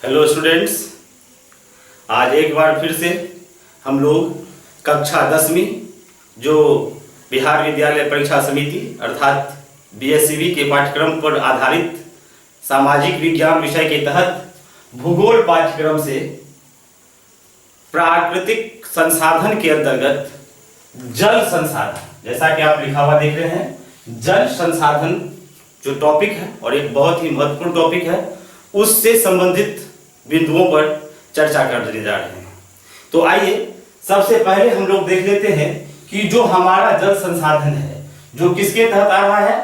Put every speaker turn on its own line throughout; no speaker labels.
Hello students, आज एक बार फिर से हम लोग कक्षा 10वीं जो बिहार विद्यालय परीक्षा समिति अर्थात BSCB के पाठ्यक्रम पर आधारित सामाजिक विज्ञान विषय के तहत भूगोल पाठ्यक्रम से प्राकृतिक संसाधन के अंतर्गत जल संसाधन, जैसा कि आप लिखा हुआ देख रहे हैं, जल संसाधन जो टॉपिक है और एक बहुत ही महत्वपूर्ण टॉपिक है, उससे संबंधित बिंदुओं पर चर्चा करने जा रहे हैं। तो आइए सबसे पहले हम लोग देख लेते हैं कि जो हमारा जल संसाधन है जो किसके तहत आ रहा है,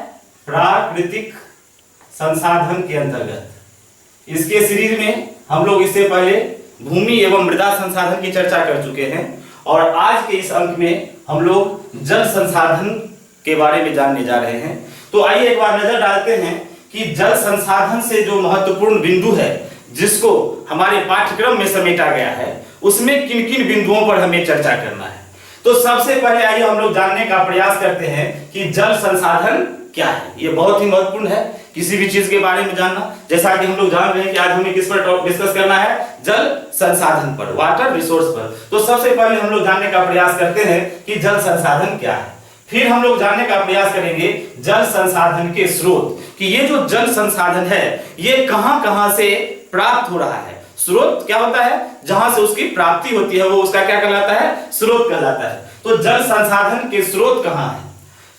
प्राकृतिक संसाधन के अंतर्गत। इसके सीरीज में हम लोग इससे पहले भूमि एवं मृदा संसाधन की चर्चा कर चुके हैं और आज के इस अंक में हम लोग जल संसाधन के बारे में जानने जा रहे हैं। तो आइए एक बार नजर डालते हैं कि जल संसाधन से जो महत्वपूर्ण बिंदु है जिसको हमारे पाठ्यक्रम में समेटा गया है, उसमें किन किन बिंदुओं पर हमें चर्चा करना है। तो सबसे पहले आइए हम लोग जानने का प्रयास करते हैं कि जल संसाधन क्या है। ये बहुत ही महत्वपूर्ण है किसी भी चीज के बारे में जानना। जैसा कि हम लोग जान रहे हैं कि आज हमें किस पर डिस्कस करना है, जल संसाधन पर, वाटर रिसोर्स पर। तो सबसे पहले हम लोग जानने का प्रयास करते हैं कि जल संसाधन क्या है। फिर हम लोग जानने का प्रयास करेंगे जल संसाधन के स्रोत, कि ये जो जल संसाधन है ये कहां से प्राप्त हो रहा है। स्रोत क्या होता है, जहां से उसकी प्राप्ति होती है वो उसका क्या कहलाता है, स्रोत कहलाता है। तो जल संसाधन के स्रोत कहां है।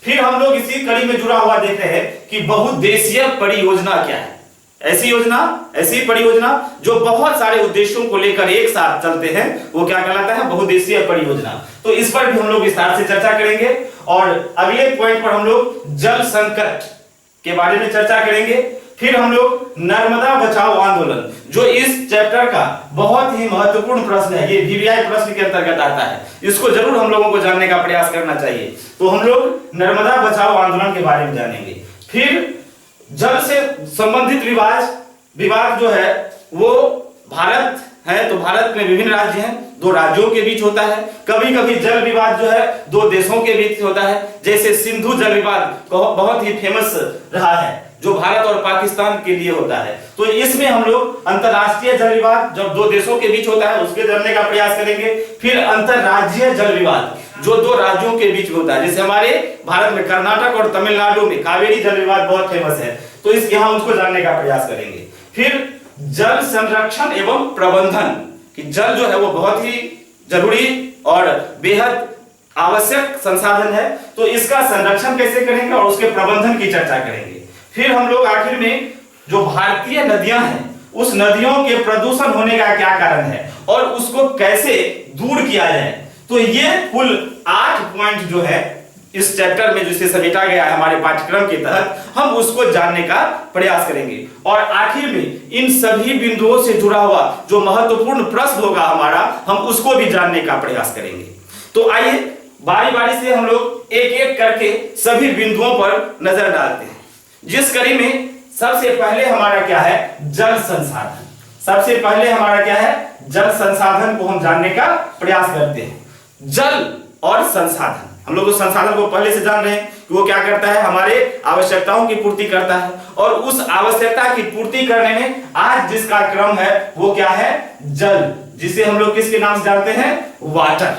फिर हम लोग इसी कड़ी में जुड़ा हुआ देख रहे हैं कि बहुउद्देशीय परियोजना क्या है। ऐसी परियोजना जो बहुत सारे उद्देश्यों को लेकर एक साथ चलते हैं वो क्या कहलाता है, बहुउद्देशीय परियोजना। तो इस पर भी हम लोग विस्तार से चर्चा करेंगे और अगले पॉइंट पर हम लोग जल संकट के बारे में चर्चा करेंगे। फिर हम लोग नर्मदा बचाओ आंदोलन, जो इस चैप्टर का बहुत ही महत्वपूर्ण प्रश्न है, ये VVI प्रश्न के अंतर्गत आता है, इसको जरूर हम लोगों को जानने का प्रयास करना चाहिए। तो हम लोग नर्मदा बचाओ आंदोलन के बारे में जानेंगे। फिर जल से संबंधित विवाद जो है वो भारत है, तो भारत में विभिन्न राज्य हैं, दो राज्यों के बीच होता है। कभी कभी जल विवाद जो है दो देशों के बीच होता है, जैसे सिंधु जल विवाद बहुत ही फेमस रहा है जो भारत और पाकिस्तान के लिए होता है। तो इसमें हम लोग अंतरराष्ट्रीय जल विवाद जब दो देशों के बीच होता है उसके जानने का प्रयास करेंगे। फिर अंतरराज्यीय जल विवाद जो दो राज्यों के बीच में होता है, जैसे हमारे भारत में कर्नाटक और तमिलनाडु में कावेरी जल विवाद बहुत फेमस है, तो इस यहाँ उसको जानने का प्रयास करेंगे। फिर जल संरक्षण एवं प्रबंधन, कि जल जो है वो बहुत ही जरूरी और बेहद आवश्यक संसाधन है, तो इसका संरक्षण कैसे करेंगे और उसके प्रबंधन की चर्चा करेंगे। फिर हम लोग आखिर में जो भारतीय नदियां हैं उस नदियों के प्रदूषण होने का क्या कारण है और उसको कैसे दूर किया जाए। तो ये कुल 8 पॉइंट जो है इस चैप्टर में जिसे समेटा गया है हमारे पाठ्यक्रम के तहत, हम उसको जानने का प्रयास करेंगे और आखिर में इन सभी बिंदुओं से जुड़ा हुआ जो महत्वपूर्ण प्रश्न होगा हमारा, हम उसको भी जानने का प्रयास करेंगे। तो आइए बारी बारी से हम लोग एक एक करके सभी बिंदुओं पर नजर डालते हैं। जिस कड़ी में सबसे पहले हमारा क्या है, जल संसाधन। सबसे पहले हमारा क्या है, जल संसाधन को हम जानने का प्रयास करते हैं। जल और संसाधन, हम लोग उस संसाधन को पहले से जान रहे हैं कि वो क्या करता है, हमारे आवश्यकताओं की पूर्ति करता है और उस आवश्यकता की पूर्ति करने में आज जिसका क्रम है वो क्या है, जल, जिसे हम लोग किसके नाम से जानते हैं, वाटर।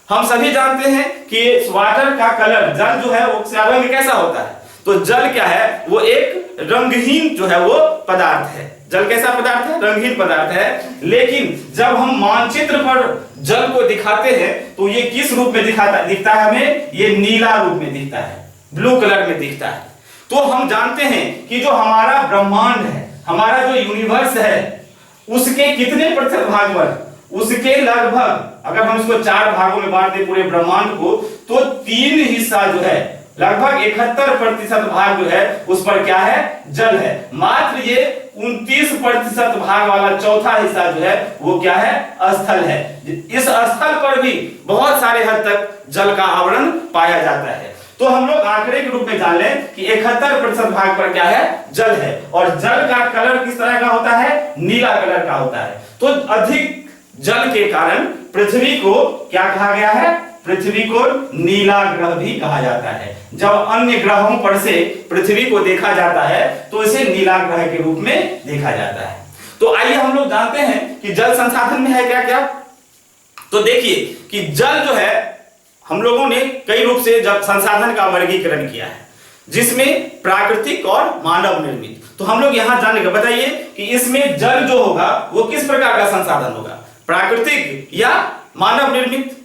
हम सभी जानते हैं कि वाटर का कलर, जल जो है वो रंग कैसा होता है, तो जल क्या है, वो एक रंगहीन जो है वो पदार्थ है। जल कैसा पदार्थ है, रंगहीन पदार्थ है। लेकिन जब हम मानचित्र पर जल को दिखाते हैं तो ये किस रूप में दिखता है हमें, ये नीला रूप में दिखता है, ब्लू कलर में दिखता है। तो हम जानते हैं कि जो हमारा ब्रह्मांड है, हमारा जो यूनिवर्स है, उसके कितने प्रतिशत भाग पर, उसके लगभग, अगर हम इसको 4 भागों में बांट दें पूरे ब्रह्मांड को, तो 3 हिस्सा जो है, लगभग 71% भाग जो है उस पर क्या है, जल है। मात्र ये 29% भाग वाला चौथा हिस्सा जो है वो क्या है, स्थल है। इस स्थल पर भी बहुत सारे हद तक जल का आवरण पाया जाता है। तो हम लोग आंकड़े के रूप में जान लें कि 71% भाग पर क्या है, जल है और जल का कलर किस तरह का होता है, नीला कलर का होता है। तो अधिक जल के कारण पृथ्वी को क्या कहा गया है, पृथ्वी को नीला ग्रह भी कहा जाता है। जब अन्य ग्रहों पर से पृथ्वी को देखा जाता है तो इसे नीला ग्रह के रूप में देखा जाता है। तो आइए हम लोग जानते हैं कि जल संसाधन में है क्या क्या। तो देखिए कि जल जो है हम लोगों ने कई रूप से जब संसाधन का वर्गीकरण किया है, जिसमें प्राकृतिक और मानव निर्मित। तो हम लोग यहां जानेंगे, बताइए कि इसमें जल जो होगा वो किस प्रकार का संसाधन होगा, प्राकृतिक या मानव निर्मित।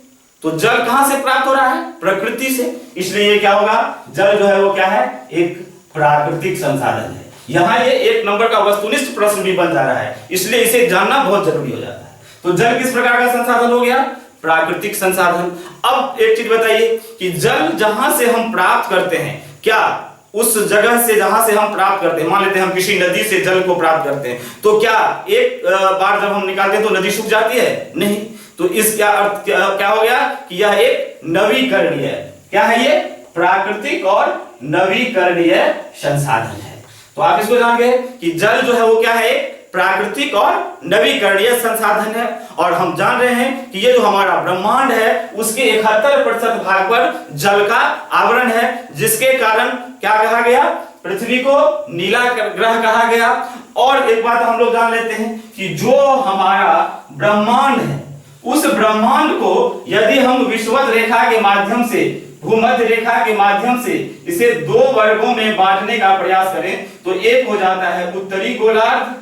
तो जल कहां से प्राप्त हो रहा है, प्रकृति से, इसलिए ये क्या होगा, जल जो है वो क्या है, एक प्राकृतिक संसाधन है। यहां ये 1 नंबर का वस्तुनिष्ठ प्रश्न भी बन जा रहा है, इसलिए इसे जानना बहुत जरूरी हो जाता है। तो जल किस प्रकार का संसाधन हो गया, प्राकृतिक संसाधन। अब एक चीज बताइए कि जल जहां से हम प्राप्त करते हैं, क्या उस जगह से जहां से हम प्राप्त करते हैं, मान लेते हैं हम किसी नदी से जल को प्राप्त करते हैं, तो क्या एक बार जब हम निकालते हैं तो नदी सूख जाती है, नहीं। तो इस क्या अर्थ क्या हो गया कि यह एक नवीकरणीय, क्या है ये, प्राकृतिक और नवीकरणीय संसाधन है। तो आप इसको जान गए कि जल जो है वो क्या है, प्राकृतिक और नवीकरणीय संसाधन है। और हम जान रहे हैं कि ये जो हमारा ब्रह्मांड है उसके 71% भाग पर जल का आवरण है, जिसके कारण क्या कहा गया, पृथ्वी को नीला ग्रह कहा गया। और एक बात हम लोग जान लेते हैं कि जो हमारा ब्रह्मांड है, उस ब्रह्मांड को यदि हम विषुवत रेखा के माध्यम से, भूमध्य रेखा के माध्यम से इसे 2 वर्गों में बांटने का प्रयास करें, तो एक हो जाता है उत्तरी गोलार्ध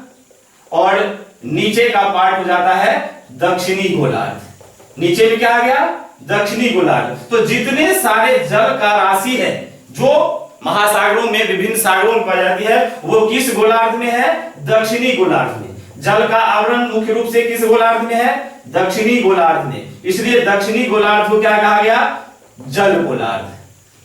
और नीचे का पार्ट हो जाता है दक्षिणी गोलार्ध। नीचे में क्या आ गया, दक्षिणी गोलार्ध। तो जितने सारे जल का राशि है जो महासागरों में, विभिन्न सागरों में पाई जाती है, वो किस गोलार्ध में है, दक्षिणी गोलार्ध में। जल का आवरण मुख्य रूप से किस गोलार्ध में है, दक्षिणी गोलार्ध में। इसलिए दक्षिणी गोलार्ध को क्या कहा गया, जल गोलार्ध।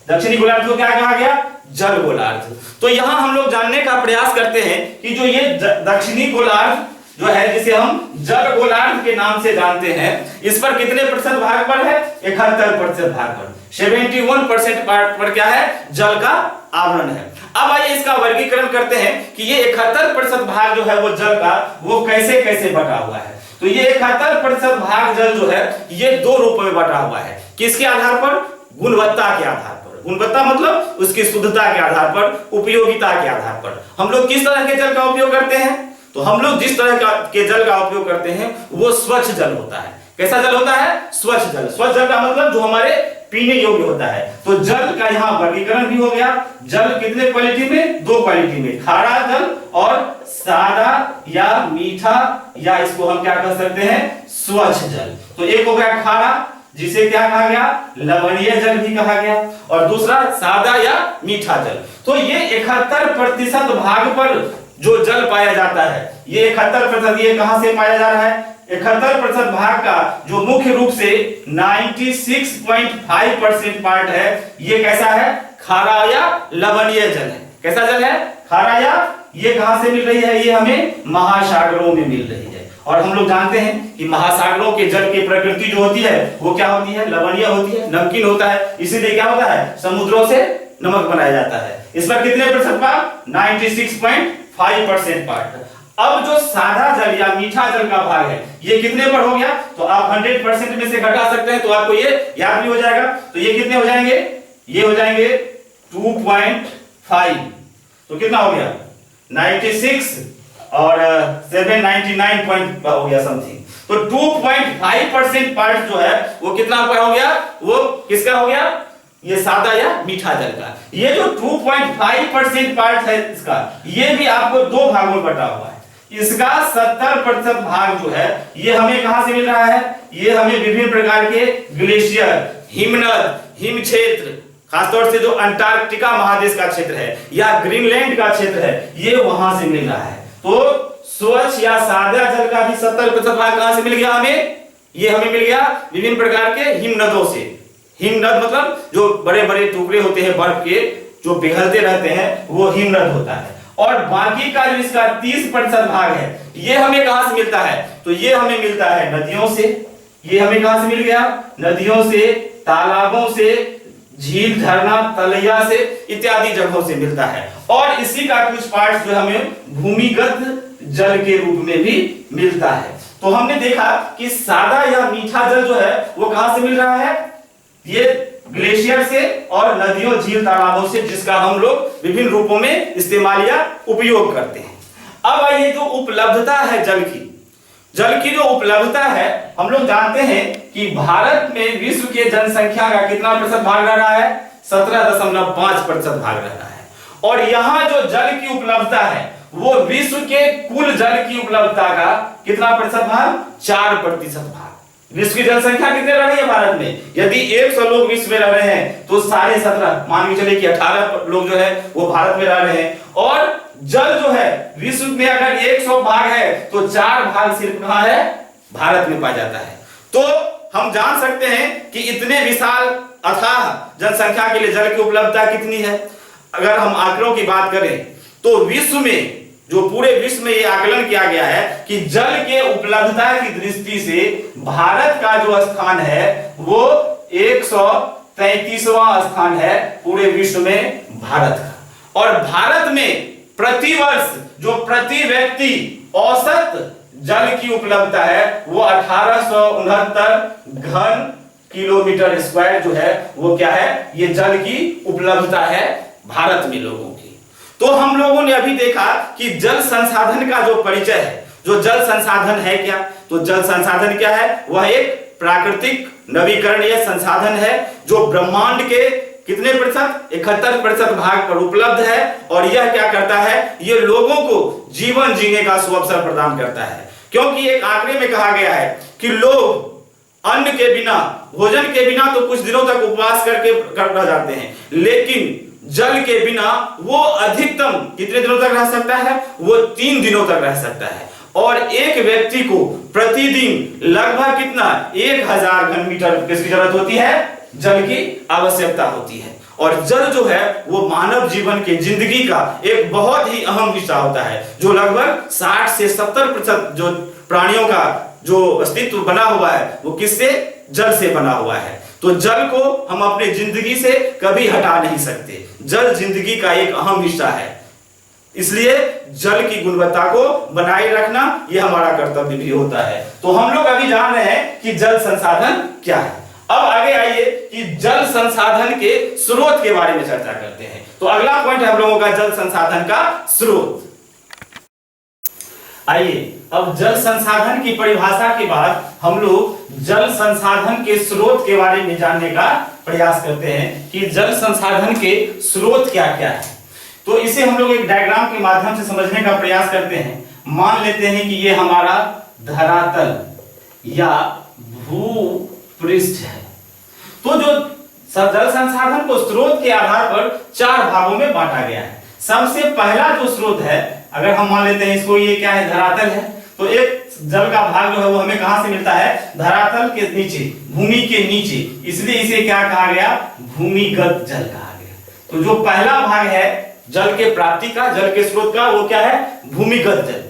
दक्षिणी गोलार्ध को क्या कहा गया, जल गोलार्ध। तो यहां हम लोग जानने का प्रयास करते हैं कि जो ये दक्षिणी गोलार्ध जो है, जिसे हम जल गोलार्ध के नाम से जानते हैं, इस पर कितने प्रतिशत भाग पर है, 71% भाग पर, 71% पर क्या है, जल का आवरण है। अब आइए इसका वर्गीकरण करते हैं कि ये 71% भाग जो है वो जल का, वो कैसे कैसे बटा हुआ है। तो ये 71% भाग जल जो है ये 2 रूपों में बटा हुआ है। किसके आधार पर, गुणवत्ता के आधार पर। गुणवत्ता मतलब उसकी शुद्धता के आधार पर, उपयोगिता के आधार पर। हम लोग किस तरह के जल का उपयोग करते हैं, तो हम लोग जिस तरह के जल का उपयोग करते हैं वो स्वच्छ जल होता है। कैसा जल होता है, स्वच्छ जल। स्वच्छ जल का मतलब जो हमारे पीने योग्य होता है। तो जल का यहाँ वर्गीकरण भी हो गया। जल कितने क्वालिटी में, 2 क्वालिटी में, खारा जल और सादा या मीठा, या इसको हम क्या कह सकते हैं, स्वच्छ जल। तो एक हो गया खारा, जिसे क्या कहा गया, लवणीय जल भी कहा गया, और दूसरा सादा या मीठा जल। तो ये 71% भाग पर जो जल पाया जाता है, ये 71%, ये कहां से पाया जा रहा है, 71% भाग का जो मुख्य रूप से 96.5% पार्ट है, ये कैसा है, खारा या लवणीय जल है। कैसा जल है, खारा या, ये कहां से मिल रही है, ये हमें महासागरों में मिल रही है। और हम लोग जानते हैं कि महासागरों के जल की प्रकृति जो होती है वो क्या होती है, लवणीय होती है, नमकीन होता है। इसीलिए क्या होता है, समुद्रों से नमक बनाया जाता है। इस पर कितने प्रतिशत पार्ट, 96.5% पार्ट। अब जो सादा जल या मीठा जल का भाग है, ये कितने पर हो गया, तो आप 100% में से घटा सकते हैं, तो आपको ये याद भी हो जाएगा। तो ये कितने हो जाएंगे, ये हो जाएंगे 2.5, तो कितना हो गया, 96 और 799 पॉइंट हो गया समथिंग। तो 2.5% पार्ट जो है वो कितना हो गया, वो किसका हो गया, ये सादा या मीठा जल का। ये जो 2.5% पार्ट है इसका, ये भी आपको 2 भागों में बटा हुआ है। इसका 70% भाग जो है ये हमें कहां से मिल रहा है, ये हमें विभिन्न प्रकार के ग्लेशियर, हिमनद, हिम क्षेत्र, खासतौर से जो अंटार्कटिका महादेश का क्षेत्र है या ग्रीनलैंड का क्षेत्र है, ये वहां से मिल रहा है। तो स्वच्छ या सादा जल का भी 70% भाग कहां से मिल गया हमें, ये हमें मिल गया विभिन्न प्रकार के हिमनदों से। हिमनद मतलब जो बड़े बड़े टुकड़े होते हैं बर्फ के, जो पिघलते रहते हैं, वो हिमनद होता है। और बाकी का जो इसका 30% भाग है, ये हमें कहां से मिलता है, तो ये हमें मिलता है नदियों से। ये हमें कहां से मिल गया, नदियों से, तालाबों से, झील, झरना, तलैया से, इत्यादि जगहों से मिलता है। और इसी का कुछ पार्ट जो हमें भूमिगत जल के रूप में भी मिलता है। तो हमने देखा कि सादा या मीठा जल जो है वो कहां से मिल रहा है, ये ग्लेशियर से और नदियों, झील, तालाबों से, जिसका हम लोग विभिन्न रूपों में इस्तेमाल या उपयोग करते हैं। अब आइए जो उपलब्धता है जल की जो उपलब्धता है, हम लोग जानते हैं कि भारत में विश्व के जनसंख्या का कितना प्रतिशत भाग रह रहा है? 17.5% भाग रह रहा है। और यहां जो जल की उपलब्धता है वो विश्व के कुल जल की उपलब्धता का कितना प्रतिशत भाग? 4% भाग। विश्व की जनसंख्या कितने रह रही है भारत में? यदि 100 लोग विश्व में रह रहे हैं तो 17.5 मान के चलिए कि 18 लोग जो है वो भारत में रह रहे हैं। और जल जो है विश्व में अगर 100 भाग है तो 4 भाग सिर्फ कहां है? भारत में पाया जाता है। तो हम जान सकते हैं कि इतने विशाल अथाह जनसंख्या के लिए जल की उपलब्धता कितनी है। अगर हम आंकड़ों की बात करें तो विश्व में, जो पूरे विश्व में यह आकलन किया गया है कि जल के उपलब्धता की दृष्टि से भारत का जो स्थान है वो 133वां स्थान है पूरे विश्व में भारत का। और भारत में प्रतिवर्ष जो प्रति व्यक्ति औसत जल की उपलब्धता है वो 1869 घन किलोमीटर स्क्वायर जो है वो क्या है? ये जल की उपलब्धता है भारत में लोगों की। तो हम लोगों ने अभी देखा कि जल संसाधन का जो परिचय है, जो जल संसाधन है क्या? तो जल संसाधन क्या है? वह एक प्राकृतिक नवीकरणीय संसाधन है जो ब्रह्मांड के कितने प्रतिशत? 71% भाग पर उपलब्ध है। और यह क्या करता है? ये लोगों को जीवन जीने का सुअवसर प्रदान करता है। क्योंकि एक आंकड़े में कहा गया है कि लोग अन्न के बिना, भोजन के बिना तो कुछ दिनों तक उपवास करके रह जाते हैं, लेकिन जल के बिना वो अधिकतम कितने दिनों तक रह सकता है? वो 3 दिनों तक रह सकता है। और एक व्यक्ति को प्रतिदिन लगभग कितना? 1000 घन मीटर किसकी जरूरत होती है? जल की आवश्यकता होती है। और जल जो है वो मानव जीवन के जिंदगी का एक बहुत ही अहम हिस्सा होता है, जो लगभग 60 से 70% जो प्राणियों का जो अस्तित्व बना हुआ है वो किससे? जल से बना हुआ है। तो जल को हम अपने जिंदगी से कभी हटा नहीं सकते। जल जिंदगी का एक अहम हिस्सा है, इसलिए जल की गुणवत्ता को बनाए रखना यह हमारा कर्तव्य भी होता है। तो हम लोग अभी जान रहे हैं कि जल संसाधन क्या है। अब आगे आइए कि जल संसाधन के स्रोत के बारे में चर्चा करते हैं। तो अगला पॉइंट है हम लोगों का जल संसाधन का स्रोत। आइए अब जल संसाधन की परिभाषा के बाद हम लोग जल संसाधन के स्रोत के बारे में जानने का प्रयास करते हैं कि जल संसाधन के स्रोत क्या क्या है। तो इसे हम लोग एक डायग्राम के माध्यम से समझने का प्रयास करते हैं। मान लेते हैं कि ये हमारा धरातल या भूपृष्ठ है। तो जो जल संसाधन को स्रोत के आधार पर 4 भागों में बांटा गया है। सबसे पहला जो स्रोत है, अगर हम मान लेते हैं इसको, ये क्या है? धरातल है। तो एक जल का भाग जो है वो हमें कहां से मिलता है? धरातल के नीचे, भूमि के नीचे, इसलिए इसे क्या कहा गया? भूमिगत जल कहा गया। तो जो पहला भाग है जल के प्राप्ति का, जल के स्रोत का, वो क्या है? भूमिगत जल।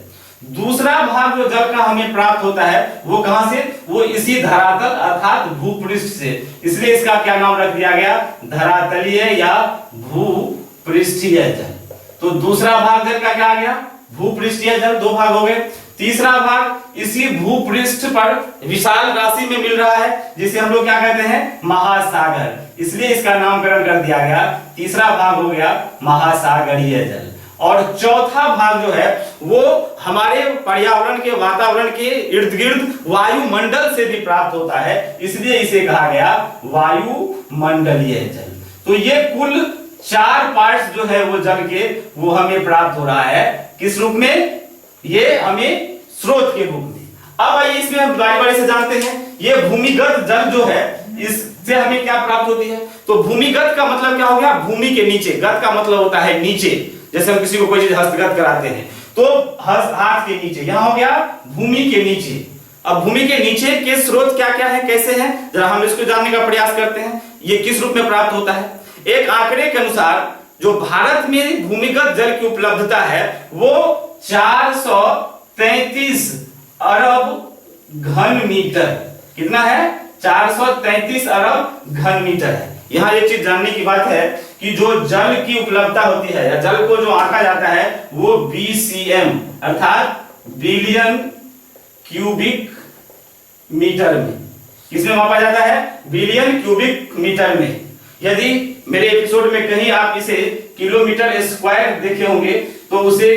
दूसरा भाग जो जल का हमें प्राप्त होता है वो कहां से? वो इसी धरातल अर्थात भूपृष्ठ से, इसलिए इसका क्या नाम रख दिया गया? धरातलीय या भूपृष्ठीय जल। तो दूसरा भाग जल का क्या आ गया? भूपृष्ठीय जल। 2 भाग हो गए। तीसरा भाग इसी भूपृष्ठ पर विशाल राशि में मिल रहा है, जिसे हम लोग क्या कहते हैं? महासागर, इसलिए इसका नामकरण कर दिया गया। तीसरा भाग हो गया महासागरीय जल। और चौथा भाग जो है वो हमारे पर्यावरण के, वातावरण के इर्द गिर्द वायुमंडल से भी प्राप्त होता है, इसलिए इसे कहा गया वायुमंडलीय जल। तो ये कुल 4 पार्ट्स जो है वो जल के, वो हमें प्राप्त हो रहा है किस रूप में? ये हमें स्रोत के रूप में। अब आइए इसमें हम बारी-बारी से जानते हैं। ये भूमिगत जल जो है इससे हमें क्या प्राप्त होती है? तो भूमिगत का मतलब क्या हो गया? भूमि के नीचे। गत का मतलब होता है नीचे। जैसे हम किसी को कोई चीज हस्तगत कराते हैं तो हाथ के नीचे, यहां हो गया भूमि के नीचे। अब भूमि के नीचे के स्रोत क्या क्या है, कैसे हैं, जरा हम इसको जानने का प्रयास करते हैं। ये किस रूप में प्राप्त होता है? एक आंकड़े के अनुसार जो भारत में भूमिगत जल की उपलब्धता है वो 433 अरब घन मीटर। कितना है? 433 अरब घन मीटर है। यहां एक चीज जानने की बात है कि जो जल की उपलब्धता होती है या जल को जो आंका जाता है वो BCM अर्थात बिलियन क्यूबिक मीटर में। किसमें मापा जाता है? बिलियन क्यूबिक मीटर में। यदि मेरे एपिसोड में कहीं आप इसे किलोमीटर स्क्वायर देखे होंगे तो उसे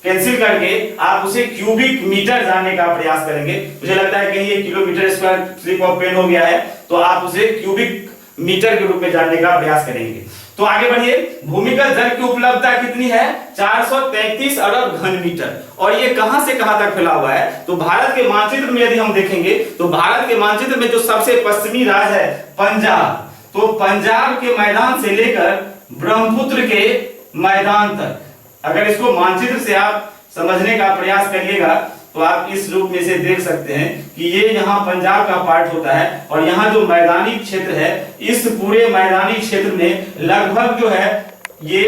कैंसिल करके आप उसे क्यूबिक मीटर जानने का प्रयास करेंगे। मुझे लगता है कहीं ये kilometre square slip of pen हो गया है, तो आप उसे क्यूबिक मीटर के रूप में जानने का प्रयास करेंगे। तो आगे बढ़िए, भूमिगत जल की उपलब्धता कितनी है? 433 अरब घन मीटर। और ये कहां से कहां तक फैला हुआ है? तो भारत के मानचित्र में यदि हम देखेंगे तो भारत के मानचित्र में जो सबसे पश्चिमी राज्य है पंजाब, तो पंजाब के मैदान से लेकर ब्रह्मपुत्र के मैदान तक, अगर इसको मानचित्र से आप समझने का प्रयास करिएगा तो आप इस रूप में से देख सकते हैं कि ये यहाँ पंजाब का पार्ट होता है और यहाँ जो मैदानी क्षेत्र है, इस पूरे मैदानी क्षेत्र में लगभग जो है ये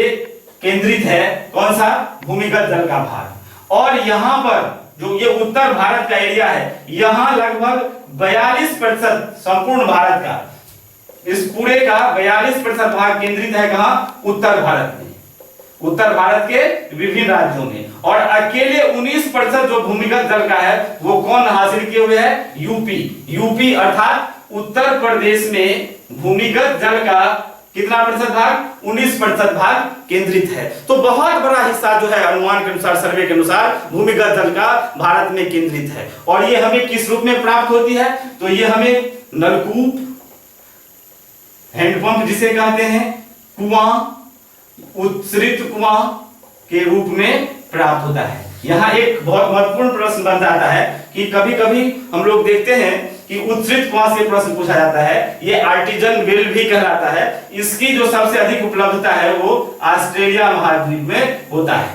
केंद्रित है कौन सा? भूमिगत जल का भाग। और यहाँ पर जो ये उत्तर भारत का एरिया है, यहाँ लगभग 42% संपूर्ण भारत का, इस पूरे का 42% भाग केंद्रित है कहाँ? उत्तर भारत में, उत्तर भारत के विभिन्न राज्यों में। और अकेले 19% जो भूमिगत जल का है वो कौन हासिल किए हुए है? यूपी अर्थात उत्तर प्रदेश में भूमिगत जल का कितना प्रतिशत भाग? 19% भाग केंद्रित है। तो बहुत बड़ा हिस्सा जो है अनुमान के अनुसार, सर्वे के अनुसार भूमिगत जल का भारत में केंद्रित है। और ये हमें किस रूप में प्राप्त होती है? तो ये हमें नलकूप, हैंडपंप जिसे कहते हैं, कुआं, उत्सृत कुआं के रूप में प्राप्त होता है। यहाँ एक बहुत महत्वपूर्ण प्रश्न बन जाता है कि कभी कभी हम लोग देखते हैं कि उत्सृत कुआं से प्रश्न पूछा जाता है, ये आर्टिजन वेल भी कहलाता है। इसकी जो सबसे अधिक उपलब्धता है वो ऑस्ट्रेलिया महाद्वीप में होता है।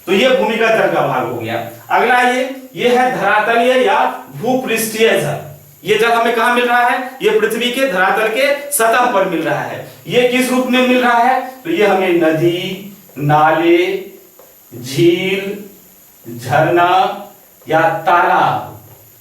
तो ये भूमिगत जल का भाग हो गया। अगला ये है धरातलीय या भूपृष्ठीय जल। ये जल हमें कहां मिल रहा है? ये पृथ्वी के धरातल के सतह पर मिल रहा है। ये किस रूप में मिल रहा है? तो ये हमें नदी, नाले, झील, झरना या तालाब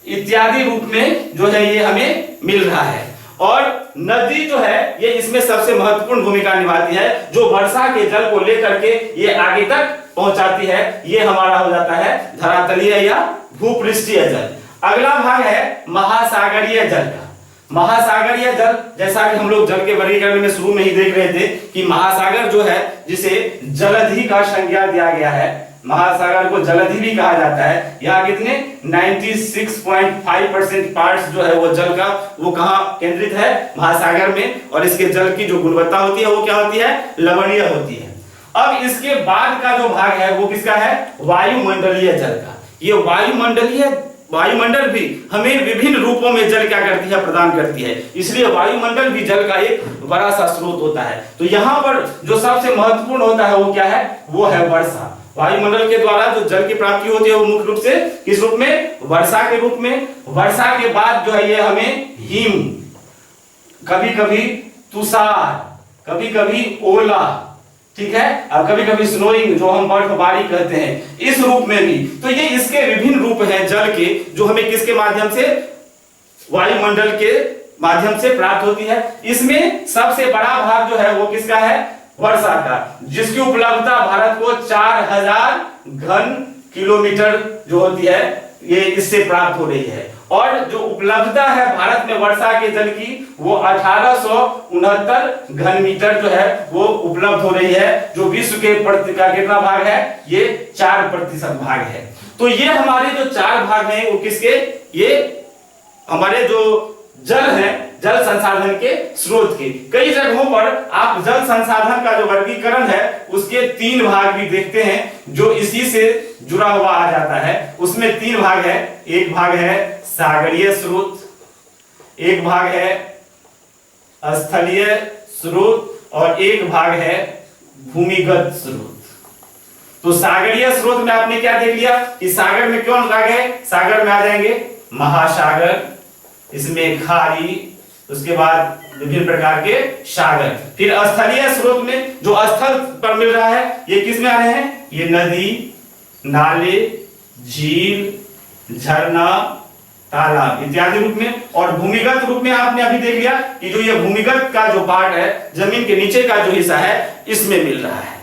इत्यादि रूप में जो है ये हमें मिल रहा है। और नदी जो है ये इसमें सबसे महत्वपूर्ण भूमिका निभाती है, जो वर्षा के जल को लेकर के ये आगे तक पहुंचाती है। ये हमारा हो जाता है धरातलीय या भूपृष्ठीय जल। अगला भाग है महासागरीय जल का। महासागरीय जल, जैसा कि हम लोग जल के वर्गीकरण में शुरू में ही देख रहे थे कि महासागर जो है जिसे जलधि का संज्ञा दिया गया है, महासागर को जलधि भी कहा जाता है। यहाँ कितने 96.5% पार्ट्स जो है वो जल का वो कहाँ केंद्रित है? महासागर में। और इसके जल की जो गुणवत्ता होती है वो क्या होती है? लवणीय होती है। अब इसके बाद का जो भाग है वो किसका है? वायुमंडलीय जल का। ये वायुमंडल भी हमें विभिन्न रूपों में जल क्या करती है? प्रदान करती है। इसलिए वायुमंडल भी जल का एक बड़ा सा स्रोत होता है। तो यहाँ पर जो सबसे महत्वपूर्ण होता है वो क्या है? वो है वर्षा। वायुमंडल के द्वारा जो जल की प्राप्ति होती है वो मुख्य रूप से किस रूप में? वर्षा के रूप में। वर्षा के बाद जो है ये हमें हिम, कभी कभी तुषार, कभी कभी ओला, ठीक है, अब कभी कभी स्नोइंग जो हम बर्फबारी कहते हैं, इस रूप में भी। तो ये इसके विभिन्न रूप हैं जल के, जो हमें किसके माध्यम से? वायुमंडल के माध्यम से प्राप्त होती है। इसमें सबसे बड़ा भाग जो है वो किसका है? वर्षा का, जिसकी उपलब्धता भारत को 4000 घन किलोमीटर जो होती है ये इससे प्राप्त हो रही है। और जो उपलब्धता है भारत में वर्षा के जल की वो 1869 घन मीटर जो है वो उपलब्ध हो रही है, जो विश्व के का कितना भाग है? ये 4% भाग है। तो ये हमारे जो 4 भाग हैं वो किसके? ये हमारे जो जल है, जल संसाधन के स्रोत के। कई जगहों पर आप जल संसाधन का जो वर्गीकरण है उसके 3 भाग भी देखते हैं, जो इसी से जुड़ा हुआ आ जाता है। उसमें 3 भाग है। एक भाग है सागरीय स्रोत, एक भाग है स्थलीय स्रोत और एक भाग है भूमिगत स्रोत। तो सागरीय स्रोत में आपने क्या देख लिया कि सागर में कौन आ गए? सागर में आ जाएंगे महासागर, इसमें खाड़ी, उसके बाद विभिन्न प्रकार के सागर। फिर स्थलीय स्रोत में जो स्थल पर मिल रहा है ये किस में आ रहे हैं? ये नदी, नाले, झील, झरना, तालाब इत्यादि रूप में। और भूमिगत रूप में आपने अभी देख लिया कि जो ये भूमिगत का जो पार्ट है, जमीन के नीचे का जो हिस्सा है, इसमें मिल रहा है।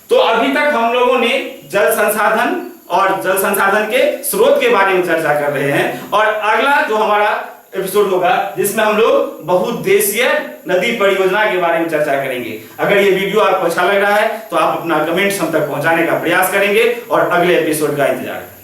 तो अभी तक हम लोगों ने जल संसाधन और जल संसाधन के स्रोत के बारे में चर्चा कर रहे हैं। और अगला जो हमारा एपिसोड होगा जिसमें हम लोग बहुउद्देशीय नदी परियोजना के बारे में चर्चा करेंगे। अगर ये वीडियो आपको अच्छा लग रहा है तो आप अपना कमेंट्स हम तक पहुंचाने का प्रयास करेंगे और अगले एपिसोड का इंतजार करें।